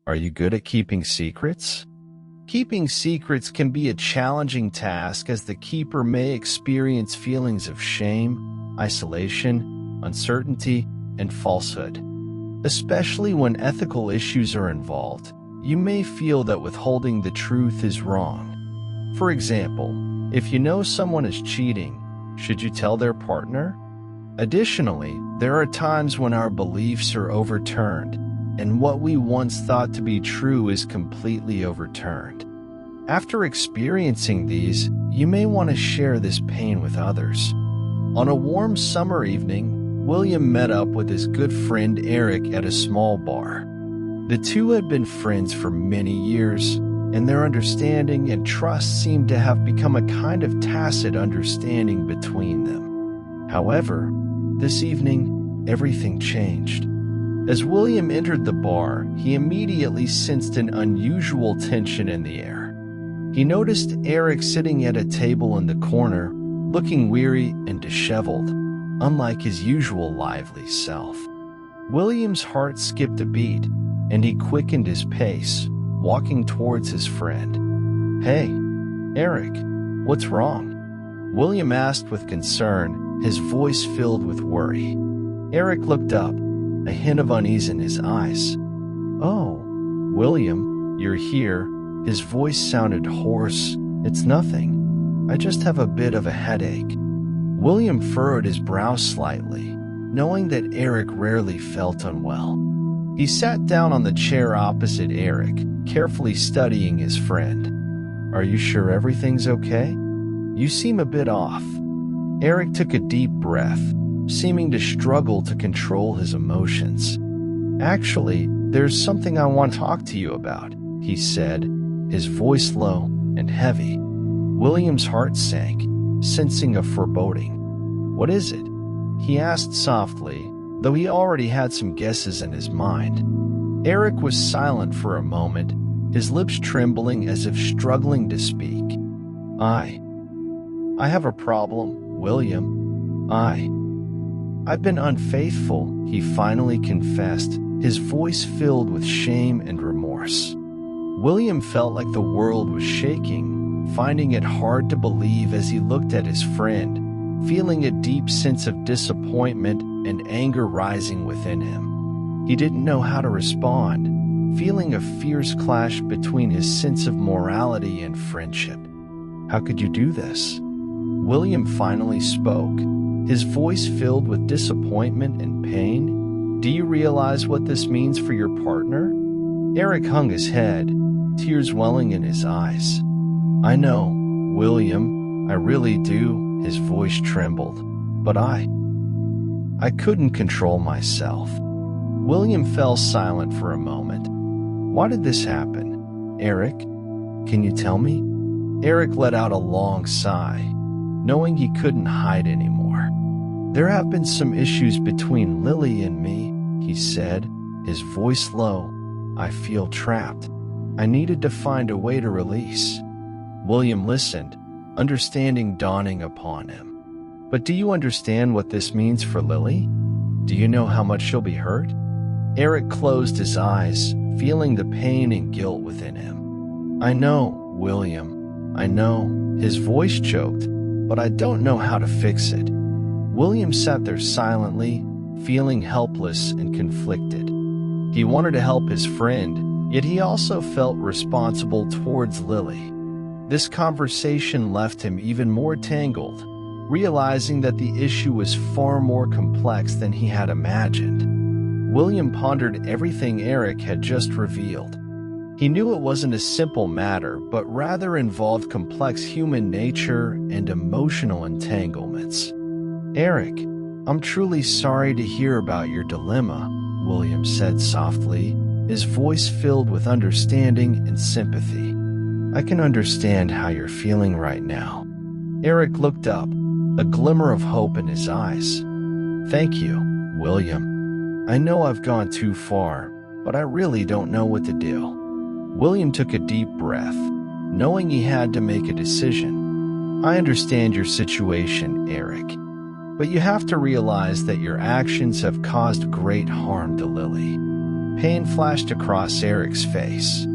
Are you good at keeping secrets? Keeping secrets can be a challenging task as the keeper may experience feelings of shame, isolation, uncertainty, and falsehood. Especially when ethical issues are involved, you may feel that withholding the truth is wrong. For example, if you know someone is cheating, should you tell their partner? Additionally, there are times when our beliefs are overturned, and what we once thought to be true is completely overturned. After experiencing these, you may want to share this pain with others. On a warm summer evening, William met up with his good friend Eric at a small bar. The two had been friends for many years, and their understanding and trust seemed to have become a kind of tacit understanding between them. However, this evening, everything changed. As William entered the bar, he immediately sensed an unusual tension in the air. He noticed Eric sitting at a table in the corner, looking weary and disheveled, unlike his usual lively self. William's heart skipped a beat, and he quickened his pace, walking towards his friend. "Hey, Eric, what's wrong?" William asked with concern, his voice filled with worry. Eric looked up, a hint of unease in his eyes. "Oh, William, you're here." His voice sounded hoarse. "It's nothing. I just have a bit of a headache." William furrowed his brow slightly, knowing that Eric rarely felt unwell. He sat down on the chair opposite Eric, carefully studying his friend. "Are you sure everything's okay? You seem a bit off." Eric took a deep breath, seeming to struggle to control his emotions. "Actually, there's something I want to talk to you about," he said, his voice low and heavy. William's heart sank, sensing a foreboding. "What is it?" he asked softly, though he already had some guesses in his mind. Eric was silent for a moment, his lips trembling as if struggling to speak. I have a problem, William. I've been unfaithful," he finally confessed, his voice filled with shame and remorse. William felt like the world was shaking, finding it hard to believe as he looked at his friend, feeling a deep sense of disappointment and anger rising within him. He didn't know how to respond, feeling a fierce clash between his sense of morality and friendship. "How could you do this?" William finally spoke, his voice filled with disappointment and pain. "Do you realize what this means for your partner?" Eric hung his head, tears welling in his eyes. "I know, William, I really do," his voice trembled. "But I couldn't control myself." William fell silent for a moment. "Why did this happen? Eric, can you tell me?" Eric let out a long sigh, knowing he couldn't hide anymore. "There have been some issues between Lily and me," he said, his voice low. "I feel trapped. I needed to find a way to release." William listened, understanding dawning upon him. "But do you understand what this means for Lily? Do you know how much she'll be hurt?" Eric closed his eyes, feeling the pain and guilt within him. "I know, William, I know," his voice choked, "but I don't know how to fix it." William sat there silently, feeling helpless and conflicted. He wanted to help his friend, yet he also felt responsible towards Lily. This conversation left him even more tangled, realizing that the issue was far more complex than he had imagined. William pondered everything Eric had just revealed. He knew it wasn't a simple matter, but rather involved complex human nature and emotional entanglements. "Eric, I'm truly sorry to hear about your dilemma," William said softly, his voice filled with understanding and sympathy. "I can understand how you're feeling right now." Eric looked up, a glimmer of hope in his eyes. "Thank you, William. I know I've gone too far, but I really don't know what to do." William took a deep breath, knowing he had to make a decision. "I understand your situation, Eric, but you have to realize that your actions have caused great harm to Lily. Pain flashed across Eric's face.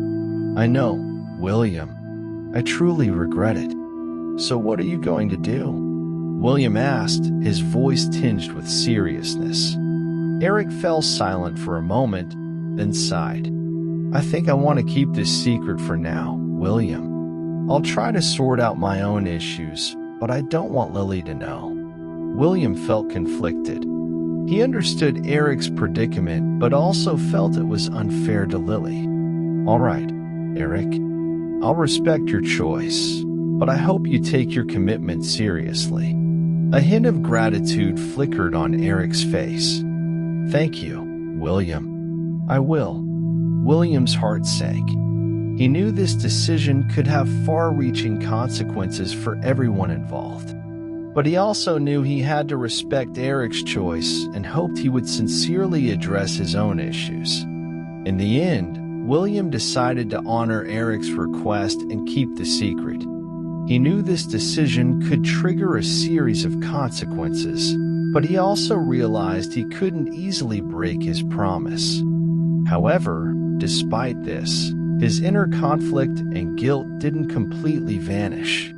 I know, William. I truly regret it. So what are you going to do? William asked, his voice tinged with seriousness. Eric fell silent for a moment, then sighed. I think I want to keep this secret for now, William. I'll try to sort out my own issues, but I don't want Lily to know. William felt conflicted. He understood Eric's predicament, but also felt it was unfair to Lily. All right, Eric, I'll respect your choice, but I hope you take your commitment seriously. A hint of gratitude flickered on Eric's face. Thank you, William. I will. William's heart sank. He knew this decision could have far-reaching consequences for everyone involved. But he also knew he had to respect Eric's choice and hoped he would sincerely address his own issues. In the end, William decided to honor Eric's request and keep the secret. He knew this decision could trigger a series of consequences, but he also realized he couldn't easily break his promise. However, despite this, his inner conflict and guilt didn't completely vanish.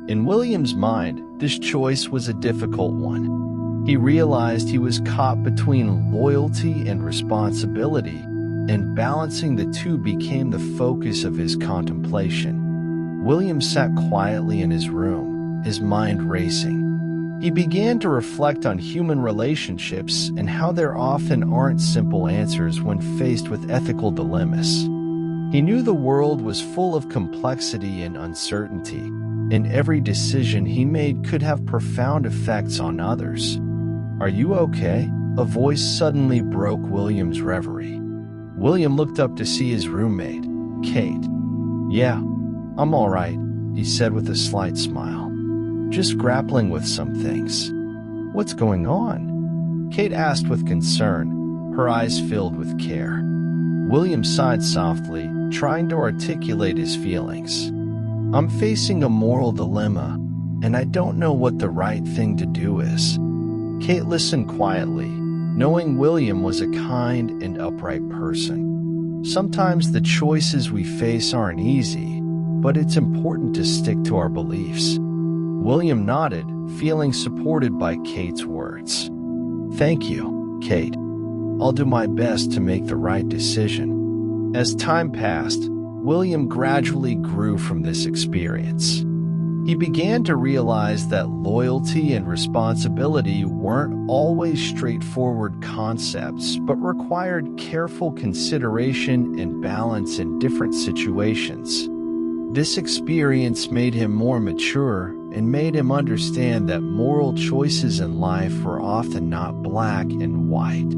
In William's mind, this choice was a difficult one. He realized he was caught between loyalty and responsibility, and balancing the two became the focus of his contemplation. William sat quietly in his room, his mind racing. He began to reflect on human relationships and how there often aren't simple answers when faced with ethical dilemmas. He knew the world was full of complexity and uncertainty, and every decision he made could have profound effects on others. Are you okay? A voice suddenly broke William's reverie. William looked up to see his roommate, Kate. Yeah, I'm all right, he said with a slight smile. Just grappling with some things. What's going on? Kate asked with concern, her eyes filled with care. William sighed softly, trying to articulate his feelings. I'm facing a moral dilemma, and I don't know what the right thing to do is. Kate listened quietly, knowing William was a kind and upright person. Sometimes the choices we face aren't easy, but it's important to stick to our beliefs. William nodded, feeling supported by Kate's words. Thank you, Kate. I'll do my best to make the right decision. As time passed, William gradually grew from this experience. He began to realize that loyalty and responsibility weren't always straightforward concepts, but required careful consideration and balance in different situations. This experience made him more mature and made him understand that moral choices in life were often not black and white.